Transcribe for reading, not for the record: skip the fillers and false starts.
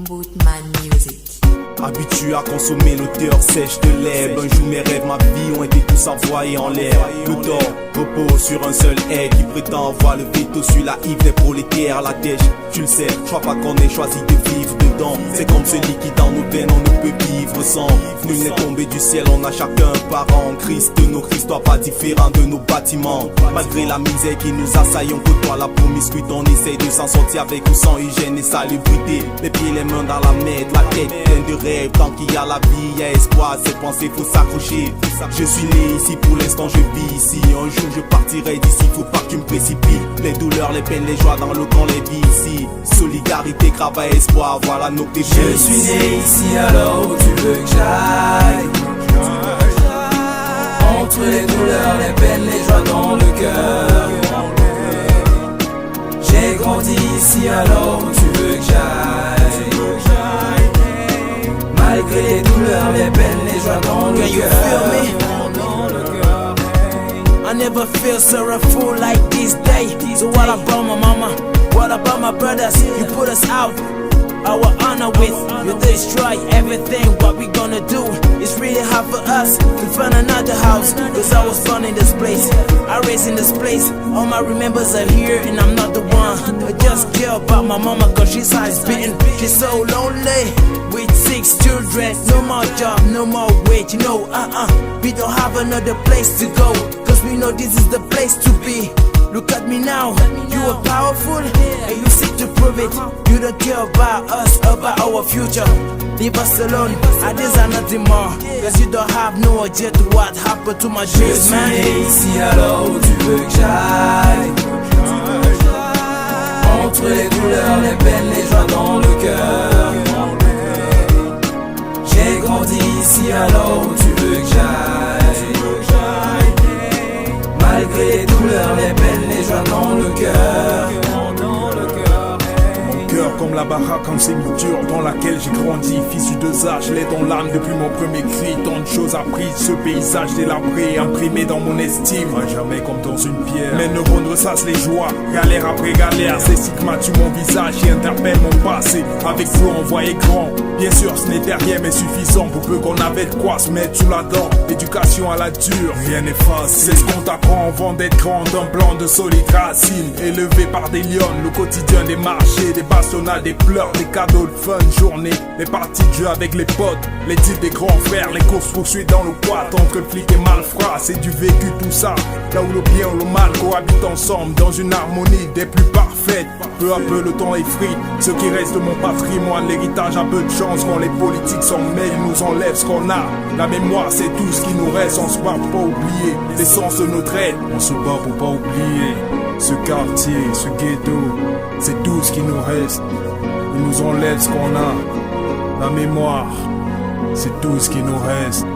Bootman Music. Habitué à consommer l'odeur sèche de l'herbe. Un jour mes rêves, ma vie ont été tous envoyés en l'air. Le tort repose sur un seul air qui prétend avoir le veto sur la hive des prolétaires. La dèche, tu le sais, je crois pas qu'on ait choisi de vivre dedans. C'est comme ce liquide dans nos veines, on ne peut vivre sans. Nul n'est tombé du ciel, on a chacun un parent. Christ, nos histoires pas différents de nos bâtiments. Malgré la misère qui nous assaille, on côtoie la promiscuité. On essaye de s'en sortir avec ou sans hygiène et salubrité. Les pieds, les mains dans la mer, la tête pleine de rêves. Tant qu'il y a la vie, il y a espoir, c'est penser, faut s'accrocher. Je suis né ici, pour l'instant je vis ici. Un jour je partirai d'ici, faut pas que tu me précipites. Les douleurs, les peines, les joies dans le camp, les vies ici. Solidarité, travail, espoir, voilà nos défis. Je suis né ici, alors où tu veux que j'aille. Entre les douleurs, les peines, les joies dans le cœur. J'ai grandi ici, alors où tu veux que j'aille. Malgré les douleurs, les peines, les joies dans le cœur. I never feel sorrowful like this day. So what about my mama? What about my brothers? You put us out, our honor with. You destroy everything, what we gonna do? It's really hard for us to find another house. Cause I was born in this place, I raised in this place. All my remembers are here and I'm not the one. I just care about my mama cause she's eyes-bitten. She's so lonely with 6 children. No more job, no more wage, you know, we don't have another place to go. Cause we know this is the place to be. Look at me now, you are powerful and you seek to prove it. You don't care about us, about our future. Leave us alone, I desire nothing more. Cause you don't have no idea to what happened to my dreams, man. Je suis né ici, alors où tu veux que j'aille. Entre les douleurs, les peines, les joies dans le cœur. J'ai grandi ici, alors où tu veux que j'aille. Malgré les douleurs, les peines, les joies dans le cœur. Mon cœur comme la baraque en semi-dur dans laquelle j'ai grandi. Fils du 2A, je l'ai dans l'âme depuis mon premier cri. Tant de choses apprises, ce paysage délabré, imprimé dans mon estime. Jamais comme dans une pierre. Mes neurones ressassent les joies, galère après galère. Ces stigmates sur mon visage et interpellent mon passé. Avec flot on voyait grand. Bien sûr ce n'était rien mais suffisant pour peu qu'on avait de quoi se mettre sous la dent. Éducation à la dure, rien n'est facile. C'est ce qu'on t'apprend avant d'être grand. Un blanc de solides racines, élevé par des lionnes. Le quotidien des marchés, des bastonnades, des pleurs, des cadeaux de fin de journée. Les parties de jeu avec les potes, les titres des grands frères. Les courses poursuites dans le quad entre flics et malfrats. C'est du vécu tout ça, là où le bien ou le mal cohabitent ensemble dans une harmonie des plus parfaites. Peu à peu le temps effrite ce qui reste de mon patrimoine. L'héritage a peu de chance quand les politiques s'en mêlent, nous enlèvent ce qu'on a. La mémoire c'est tout ce qui nous reste, on se bat pour pas oublier l'essence de notre aide. On se bat pour pas oublier ce quartier, ce ghetto, c'est tout ce qui nous reste. Ils nous enlèvent ce qu'on a. La mémoire, c'est tout ce qui nous reste.